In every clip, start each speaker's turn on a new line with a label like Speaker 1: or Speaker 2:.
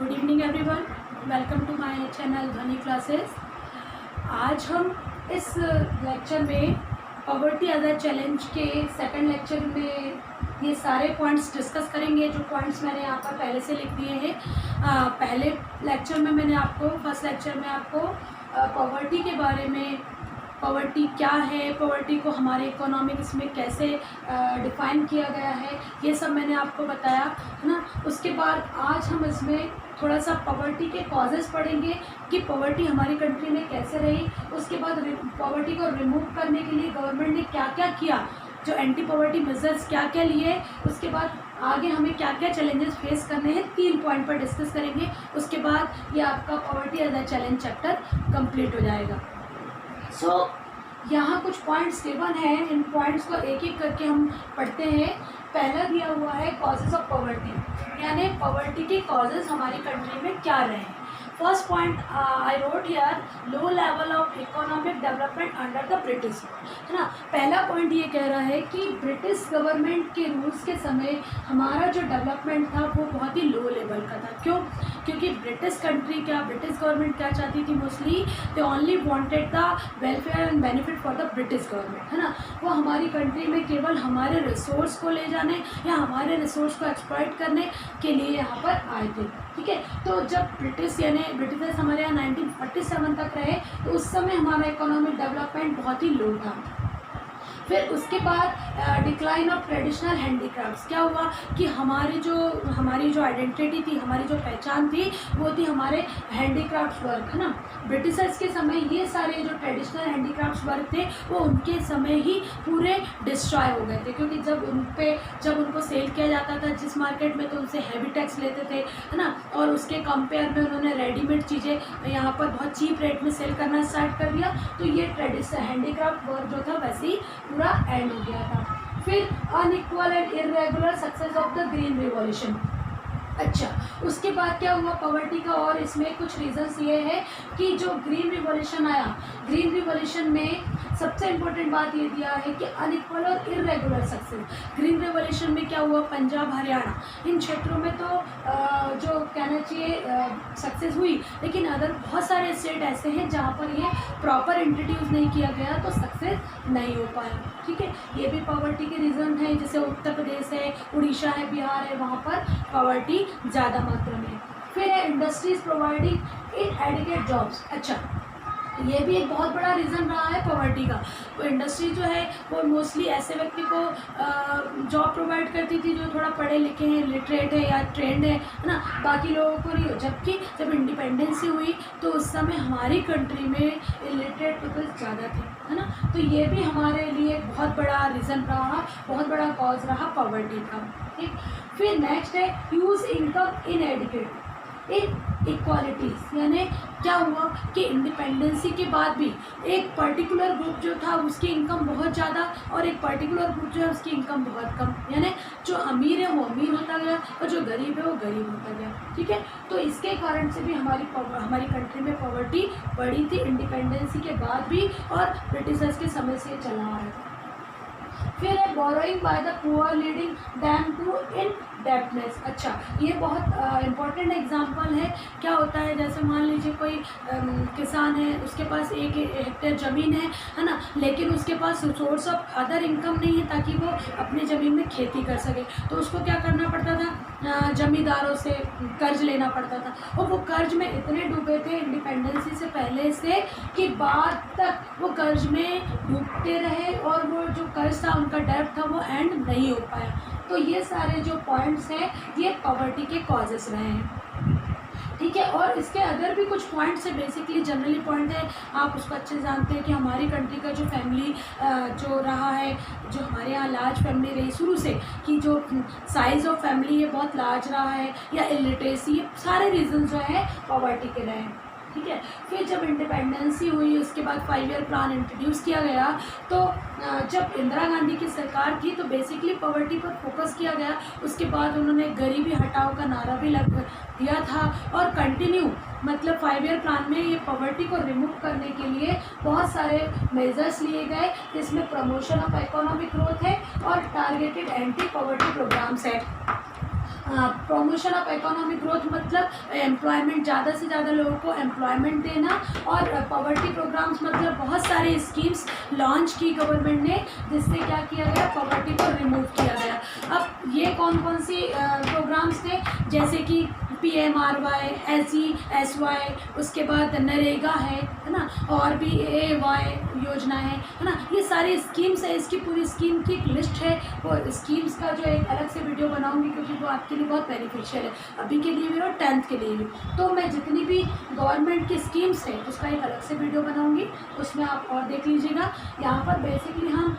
Speaker 1: Good evening everyone, welcome to my channel Dhwani classes. आज हम इस लेक्चर में पॉवर्टी एज अ चैलेंज के सेकंड लेक्चर में ये सारे पॉइंट्स डिस्कस करेंगे जो पॉइंट्स मैंने यहाँ पर पहले से लिख दिए हैं। पहले लेक्चर में मैंने आपको फर्स्ट लेक्चर में आपको पॉवर्टी के बारे में, पॉवर्टी क्या है, पॉवर्टी को हमारे इकोनॉमिक्स में कैसे डिफ़ाइन किया गया है, ये सब मैंने आपको बताया है ना। उसके बाद आज हम इसमें थोड़ा सा पॉवर्टी के कॉजेज़ पढ़ेंगे कि पॉवर्टी हमारी कंट्री में कैसे रही। उसके बाद पॉवर्टी को रिमूव करने के लिए गवर्नमेंट ने क्या क्या किया, जो एंटी पॉवर्टी मेजर्स क्या क्या लिए। उसके बाद आगे हमें क्या क्या चैलेंजेस फेस करने हैं, 3 पॉइंट पर डिस्कस करेंगे। उसके बाद ये आपका poverty as a challenge chapter complete हो जाएगा। यहाँ कुछ पॉइंट्स गिवन हैं, इन पॉइंट्स को एक एक करके हम पढ़ते हैं। पहला दिया हुआ है कॉजेज़ ऑफ पॉवर्टी, यानी पॉवर्टी के कॉजेज़ हमारी कंट्री में क्या रहे हैं। First point I wrote here, low level of economic development under the British, है ना। पहला पॉइंट ये कह रहा है कि ब्रिटिश गवर्नमेंट के रूल्स के समय हमारा जो डेवलपमेंट था वो बहुत ही लो लेवल का था। क्यों? क्योंकि ब्रिटिश गवर्नमेंट क्या चाहती थी, mostly they only wanted the welfare and benefit for the British government, है ना। वो हमारी कंट्री में केवल हमारे रिसोर्स को ले जाने या हमारे रिसोर्स को एक्सप्लॉइट करने के लिए यहाँ पर आए थे, ठीक है। तो जब ब्रिटिशर्स हमारे यहाँ 1947 तक रहे तो उस समय हमारा इकोनॉमिक डेवलपमेंट बहुत ही लो था। फिर उसके बाद डिक्लाइन ऑफ ट्रेडिशनल हैंडीक्राफ्ट्स, क्या हुआ कि हमारी जो आइडेंटिटी थी, हमारी जो पहचान थी वो थी हमारे हैंडीक्राफ्ट्स वर्क, है ना। ब्रिटिशर्स के समय ये सारे जो ट्रेडिशनल हैंडीक्राफ्ट्स वर्क थे वो उनके समय ही पूरे डिस्ट्रॉय हो गए थे, क्योंकि जब उनको सेल किया जाता था जिस मार्केट में तो उनसे हैवी टैक्स लेते थे, है ना। और उसके कंपेयर में उन्होंने रेडीमेड चीज़ें यहाँ पर बहुत चीप रेट में सेल करना स्टार्ट कर दिया, तो ये ट्रेडिशनल हैंडीक्राफ्ट वर्क जो था वैसे ही पूरा एंड हो गया था। फिर unequal and irregular success of the green revolution. अच्छा, उसके बाद क्या हुआ पॉवर्टी का, और इसमें कुछ रीजंस ये है कि जो ग्रीन रिवॉल्यूशन आया, ग्रीन रिवॉल्यूशन में सबसे इम्पोर्टेंट बात ये दिया है कि अनइक्वल और इरेगुलर सक्सेस। ग्रीन रिवॉल्यूशन में क्या हुआ, पंजाब, हरियाणा इन क्षेत्रों में तो जो कहना चाहिए सक्सेस हुई, लेकिन अदर बहुत सारे स्टेट ऐसे हैं जहाँ पर ये प्रॉपर इंट्रोड्यूस नहीं किया गया तो सक्सेस नहीं हो पाया, ठीक है। ये भी पॉवर्टी के रीज़न है, जैसे उत्तर प्रदेश है, उड़ीसा है, बिहार है, वहाँ पर पॉवर्टी ज़्यादा मात्रा में। फिर है इंडस्ट्रीज प्रोवाइडिंग इनएडिक्वेट जॉब्स। अच्छा, ये भी एक बहुत बड़ा रीज़न रहा है पॉवर्टी का। वो इंडस्ट्री जो है वो मोस्टली ऐसे व्यक्ति को जॉब प्रोवाइड करती थी जो थोड़ा पढ़े लिखे हैं, लिटरेट है या ट्रेंड है ना, बाकी लोगों को नहीं। जबकि जब इंडिपेंडेंसी हुई तो उस समय हमारी कंट्री में इलिटरेट पीपल्स ज़्यादा थे, है ना। तो ये भी हमारे लिए बहुत बड़ा रीज़न रहा, बहुत बड़ा कॉज रहा पॉवर्टी का, ठीक। फिर नेक्स्ट है ह्यूज इनकम इनएडिक्वेट इक्वालिटीज़, यानी क्या हुआ कि इंडिपेंडेंसी के बाद भी एक पर्टिकुलर ग्रुप जो था उसकी इनकम बहुत ज़्यादा और एक पर्टिकुलर ग्रुप जो है उसकी इनकम बहुत कम, यानी जो अमीर है वो अमीर होता गया और जो गरीब है वो गरीब होता गया, ठीक है। तो इसके कारण से भी हमारी कंट्री में पॉवर्टी बढ़ी थी इंडिपेंडेंसी के बाद भी, और ब्रिटिशर्स के समय से चला आ रहा था। फिर है borrowing by the poor leading them to indebtedness. अच्छा, ये बहुत इम्पॉर्टेंट एग्जांपल है। क्या होता है, जैसे मान लीजिए कोई किसान है, उसके पास 1 हेक्टेयर ज़मीन है ना, लेकिन उसके पास सोर्स ऑफ अदर इनकम नहीं है ताकि वो अपनी ज़मीन में खेती कर सके, तो उसको क्या करना पड़ता था, जमींदारों से कर्ज लेना पड़ता था। और वो कर्ज में इतने डूबे थे इंडिपेंडेंसी से पहले से कि बाद तक वो कर्ज में डूबते रहे और वो जो कर्ज था उनका डेब्ट था वो एंड नहीं हो पाया। तो ये सारे जो पॉइंट्स हैं ये पॉवर्टी के कॉजेस रहे हैं, ठीक है। और इसके अदर भी कुछ पॉइंट्स है, बेसिकली जनरली पॉइंट है, आप उसको अच्छे से जानते हैं कि हमारी कंट्री का जो फैमिली जो रहा है, जो हमारे यहाँ लार्ज फैमिली रही शुरू से, कि जो साइज़ ऑफ फैमिली है बहुत लार्ज रहा है, या इलिटरेसी, सारे रीजन जो है पॉवर्टी के रहे हैं, ठीक है। फिर जब इंडिपेंडेंसी हुई उसके बाद 5 ईयर प्लान इंट्रोड्यूस किया गया, तो जब इंदिरा गांधी की सरकार थी तो बेसिकली पॉवर्टी पर फोकस किया गया। उसके बाद उन्होंने गरीबी हटाओ का नारा भी लग दिया था, और कंटिन्यू मतलब 5 ईयर प्लान में ये पॉवर्टी को रिमूव करने के लिए बहुत सारे मेजर्स लिए गए, जिसमें प्रमोशन ऑफ इकोनॉमिक ग्रोथ है और टारगेटेड एंटी पॉवर्टी प्रोग्राम्स है। प्रमोशन ऑफ इकोनॉमिक ग्रोथ मतलब एम्प्लॉयमेंट, ज़्यादा से ज़्यादा लोगों को एम्प्लॉयमेंट देना। और पॉवर्टी प्रोग्राम्स मतलब बहुत सारे स्कीम्स लॉन्च की गवर्नमेंट ने, जिससे क्या किया गया, पॉवर्टी को रिमूव किया गया। अब ये कौन कौन सी प्रोग्राम्स थे, जैसे कि PMRY, SGSY, उसके बाद नरेगा है ना, और भी AY योजना है ना, ये सारी स्कीम्स है। इसकी पूरी स्कीम की एक लिस्ट है, वो स्कीम्स का जो एक अलग से वीडियो बनाऊंगी, क्योंकि वो आपके लिए बहुत बेनिफिशियल है, अभी के लिए भी और 10th के लिए भी। तो मैं जितनी भी गवर्नमेंट की स्कीम्स है उसका एक अलग से वीडियो बनाऊंगी, उसमें आप और देख लीजिएगा। यहाँ पर बेसिकली हम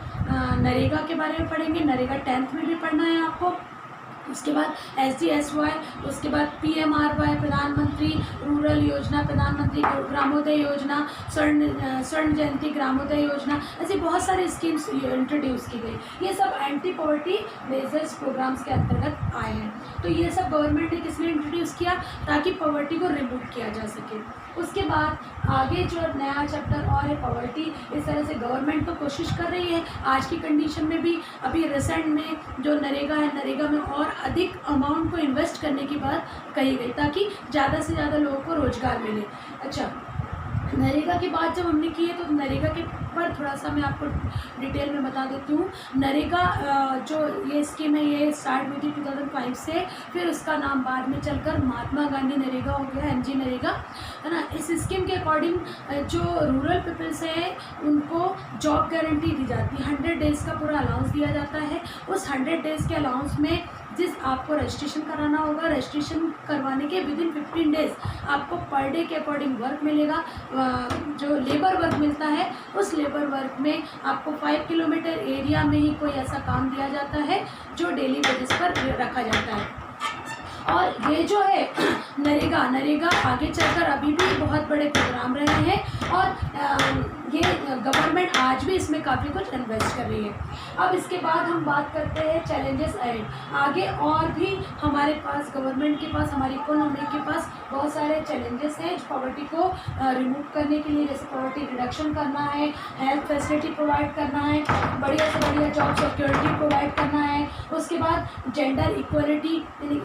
Speaker 1: नरेगा के बारे में पढ़ेंगे, नरेगा 10th में भी पढ़ना है आपको। उसके बाद SGSY, उसके बाद PMRY, प्रधानमंत्री रूरल योजना, प्रधानमंत्री ग्रामोदय योजना, स्वर्ण जयंती ग्रामोदय योजना, ऐसी बहुत सारी स्कीम्स इंट्रोड्यूस की गई। ये सब एंटी पॉवर्टी मेजर्स प्रोग्राम्स के अंतर्गत आए हैं। तो ये सब गवर्नमेंट ने किस लिए इंट्रोड्यूस किया, ताकि पॉवर्टी को रिमूव किया जा सके। उसके बाद आगे जो नया चैप्टर और है पॉवर्टी, इस तरह से गवर्नमेंट तो कोशिश कर रही है आज की कंडीशन में भी। अभी रिसेंट में जो नरेगा है, नरेगा में और अधिक अमाउंट को इन्वेस्ट करने की बात कही गई, ताकि ज़्यादा से ज़्यादा लोगों को रोज़गार मिले। अच्छा, नरेगा की बात जब हमने की है, तो नरेगा के पर थोड़ा सा मैं आपको डिटेल में बता देती हूँ। नरेगा जो ये स्कीम है, ये स्टार्ट हुई थी 2005 से, फिर उसका नाम बाद में चलकर महात्मा गांधी नरेगा हो गया, MG नरेगा, है ना। इस स्कीम के अकॉर्डिंग जो रूरल पीपल्स है उनको जॉब गारंटी दी जाती है, 100 डेज़ का पूरा अलाउंस दिया जाता है। उस 100 डेज़ के अलाउंस में जिस आपको रजिस्ट्रेशन कराना होगा, रजिस्ट्रेशन करवाने के विदिन 15 डेज़ आपको पर डे के अकॉर्डिंग वर्क मिलेगा। जो लेबर वर्क मिलता है, उस लेबर वर्क में आपको 5 किलोमीटर एरिया में ही कोई ऐसा काम दिया जाता है जो डेली बेसिस पर रखा जाता है। और ये जो है नरेगा आगे चलकर अभी भी बहुत बड़े प्रोग्राम रहे हैं, और ये गवर्नमेंट आज भी इसमें काफ़ी कुछ इन्वेस्ट कर रही है। अब इसके बाद हम बात करते हैं चैलेंजेस अहेड। आगे और भी हमारे पास, गवर्नमेंट के पास, हमारी इकोनॉमी के पास बहुत सारे चैलेंजेस हैं पॉवर्टी को रिमूव करने के लिए, जैसे पॉवर्टी रिडक्शन करना है, हेल्थ फैसिलिटी प्रोवाइड करना है, बढ़िया से बढ़िया जॉब सिक्योरिटी प्रोवाइड करना है, उसके बाद जेंडर इक्वलिटी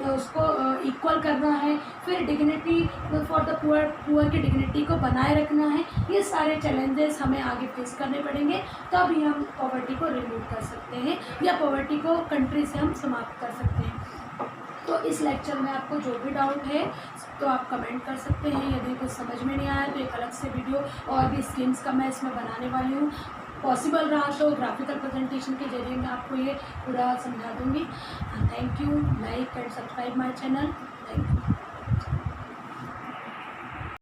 Speaker 1: उसको इक्वल करना है, फिर डिग्निटी फॉर द पुअर की डिग्निटी को बनाए रखना है। ये सारे चैलेंजेस हमें आगे फेस करने पड़ेंगे, तब ही हम पॉवर्टी को रिमूव कर सकते हैं, या पॉवर्टी को कंट्री से हम समाप्त कर सकते हैं। तो इस लेक्चर में आपको जो भी डाउट है तो आप कमेंट कर सकते हैं। यदि कुछ समझ में नहीं आया तो एक अलग से वीडियो और भी स्कीम्स का मैं इसमें बनाने वाली हूँ। पॉसिबल रहा तो ग्राफिकल प्रेजेंटेशन के जरिए मैं आपको ये पूरा समझा दूँगी। Thank you. Like and subscribe my channel. Thank you.